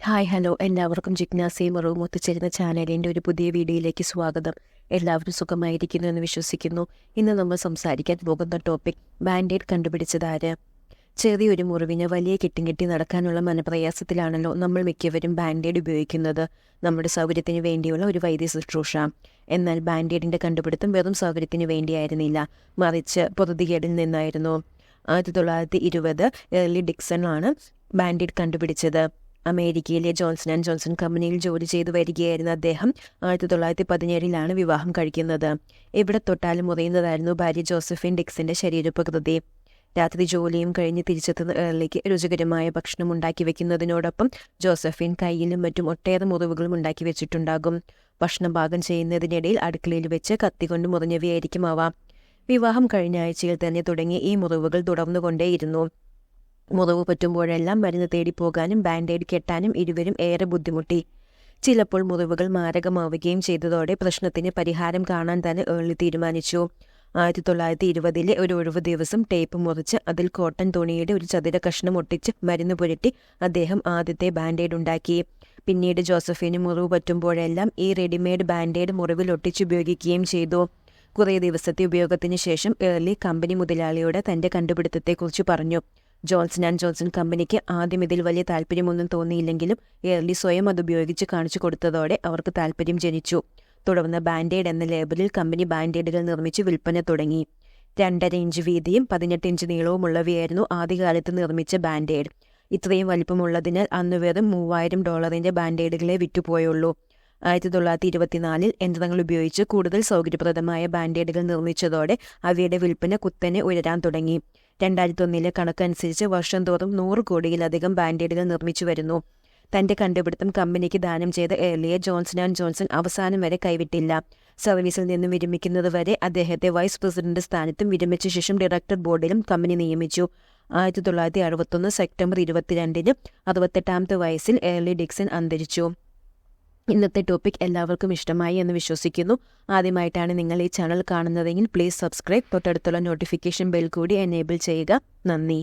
Hi hello എല്ലാവർക്കും ജിജ്ഞാസയും അറിവും ഒത്തുചേരുന്ന ചാനലിൻ്റെ ഒരു പുതിയ വീഡിയോയിലേക്ക് സ്വാഗതം. എല്ലാവരും സുഖമായിരിക്കുന്നു എന്ന് വിശ്വസിക്കുന്നു. ഇന്ന് നമ്മൾ സംസാരിക്കാൻ പോകുന്ന ടോപ്പിക് ബാൻഡേഡ് കണ്ടുപിടിച്ചതാര്. ചെറിയൊരു മുറിവിന് വലിയ കെട്ടി നടക്കാനുള്ള മനപ്രയാസത്തിലാണല്ലോ നമ്മൾ മിക്കവരും ബാൻഡേഡ് ഉപയോഗിക്കുന്നത്, നമ്മുടെ സൗകര്യത്തിന് വേണ്ടിയുള്ള ഒരു വൈദ്യ ശുശ്രൂഷ. എന്നാൽ ബാൻഡേഡിൻ്റെ കണ്ടുപിടുത്തം വെറും സൗകര്യത്തിന് വേണ്ടിയായിരുന്നില്ല, മറിച്ച് പൊറുതികേടിൽ നിന്നായിരുന്നു. 1920 ഏർലി ഡിക്സൺ ആണ് ബാൻഡേഡ് കണ്ടുപിടിച്ചത്. അമേരിക്കയിലെ ജോൺസൺ ആൻഡ് ജോൺസൺ കമ്പനിയിൽ ജോലി ചെയ്തു വരികയായിരുന്ന അദ്ദേഹം 1917 വിവാഹം കഴിക്കുന്നത്. എവിടെ തൊട്ടാലും മുറിയുന്നതായിരുന്നു ഭാര്യ ജോസഫിൻ ഡിക്സന്റെ ശരീരപ്രകൃതി. രാത്രി ജോലിയും കഴിഞ്ഞ് തിരിച്ചെത്തുന്ന ഏർലിക്ക് രുചികരമായ ഭക്ഷണം ഉണ്ടാക്കി വെക്കുന്നതിനോടൊപ്പം ജോസഫിൻ കയ്യിലും മറ്റും ഒട്ടേറെ മുറിവുകളും ഉണ്ടാക്കി വെച്ചിട്ടുണ്ടാകും. ഭക്ഷണം പാകം ചെയ്യുന്നതിനിടയിൽ അടുക്കളയിൽ വെച്ച് കത്തികൊണ്ട് മുറിഞ്ഞവയായിരിക്കും അവ. വിവാഹം കഴിഞ്ഞ ആഴ്ചയിൽ തന്നെ തുടങ്ങിയ ഈ മുറിവുകൾ തുടർന്നുകൊണ്ടേയിരുന്നു. മുറിവ് പറ്റുമ്പോഴെല്ലാം മരുന്ന് തേടിപ്പോകാനും ബാൻഡേഡ് കെട്ടാനും ഇരുവരും ഏറെ ബുദ്ധിമുട്ടി. ചിലപ്പോൾ മുറിവുകൾ മാരകമാവുകയും ചെയ്തതോടെ പ്രശ്നത്തിന് പരിഹാരം കാണാൻ തന്നെ ഏർലി തീരുമാനിച്ചു. 1920 ഒരു ഒഴിവ് ദിവസം ടേപ്പ് മുറിച്ച് അതിൽ കോട്ടൺ തുണിയുടെ ഒരു ചതുര കഷ്ണം ഒട്ടിച്ച് മരുന്ന് പുരട്ടി അദ്ദേഹം ആദ്യത്തെ ബാൻഡേഡ് ഉണ്ടാക്കി. പിന്നീട് ജോസഫിന് മുറിവ് പറ്റുമ്പോഴെല്ലാം ഈ റെഡിമെയ്ഡ് ബാൻഡേഡ് മുറിവിൽ ഒട്ടിച്ചുപയോഗിക്കുകയും ചെയ്തു. കുറേ ദിവസത്തെ ഉപയോഗത്തിന് ശേഷം ഏർലി കമ്പനി മുതലാളിയോട് തന്റെ കണ്ടുപിടുത്തത്തെക്കുറിച്ച് പറഞ്ഞു. ജോൺസൺ ആൻഡ് ജോൺസൺ കമ്പനിക്ക് ആദ്യം ഇതിൽ വലിയ താല്പര്യമൊന്നും തോന്നിയില്ലെങ്കിലും ഏർലി സ്വയം അത് ഉപയോഗിച്ച് കാണിച്ചു കൊടുത്തതോടെ അവർക്ക് താല്പര്യം ജനിച്ചു. തുടർന്ന് ബാൻഡേഡ് എന്ന ലേബലിൽ കമ്പനി ബാൻഡേഡുകൾ നിർമ്മിച്ച് വിൽപ്പന തുടങ്ങി. 2.5 ഇഞ്ച് വീതിയും 18 ഇഞ്ച് നീളവുമുള്ളവയായിരുന്നു ആദ്യകാലത്ത് നിർമ്മിച്ച ബാൻഡേഡ്. ഇത്രയും വലിപ്പമുള്ളതിനാൽ അന്ന് വെറും $3000 ബാൻഡേഡുകളെ വിറ്റുപോയുള്ളൂ. 1924 യന്ത്രങ്ങൾ ഉപയോഗിച്ച് കൂടുതൽ സൗകര്യപ്രദമായ ബാൻഡേഡുകൾ നിർമ്മിച്ചതോടെ അവയുടെ വിൽപ്പന കുത്തനെ ഉയരാൻ തുടങ്ങി. 2001 കണക്കനുസരിച്ച് വർഷം തോറും 100 കോടിയിലധികം ബാൻഡേഡുകൾ നിർമ്മിച്ചു വരുന്നു. തന്റെ കണ്ടുപിടുത്തം കമ്പനിക്ക് ദാനം ചെയ്ത ഏർലിയെ ജോൺസൺ ആൻഡ് ജോൺസൺ അവസാനം വരെ കൈവിട്ടില്ല. സർവീസിൽ നിന്നും വിരമിക്കുന്നതുവരെ അദ്ദേഹത്തെ വൈസ് പ്രസിഡന്റ് സ്ഥാനത്തും വിരമിച്ച ശേഷം ഡയറക്ടർ ബോർഡിലും കമ്പനി നിയമിച്ചു. 1961 സെപ്റ്റംബർ 22 68ാമത്തെ വയസ്സിൽ ഏർലി ഡിക്സൺ അന്തരിച്ചു. ഇന്നത്തെ ടോപ്പിക് എല്ലാവർക്കും ഇഷ്ടമായി എന്ന് വിശ്വസിക്കുന്നു. ആദ്യമായിട്ടാണ് നിങ്ങൾ ഈ ചാനൽ കാണുന്നതെങ്കിൽ പ്ലീസ് സബ്സ്ക്രൈബ്, തൊട്ടടുത്തുള്ള നോട്ടിഫിക്കേഷൻ ബെൽ കൂടി എനേബിൾ ചെയ്യുക. നന്ദി.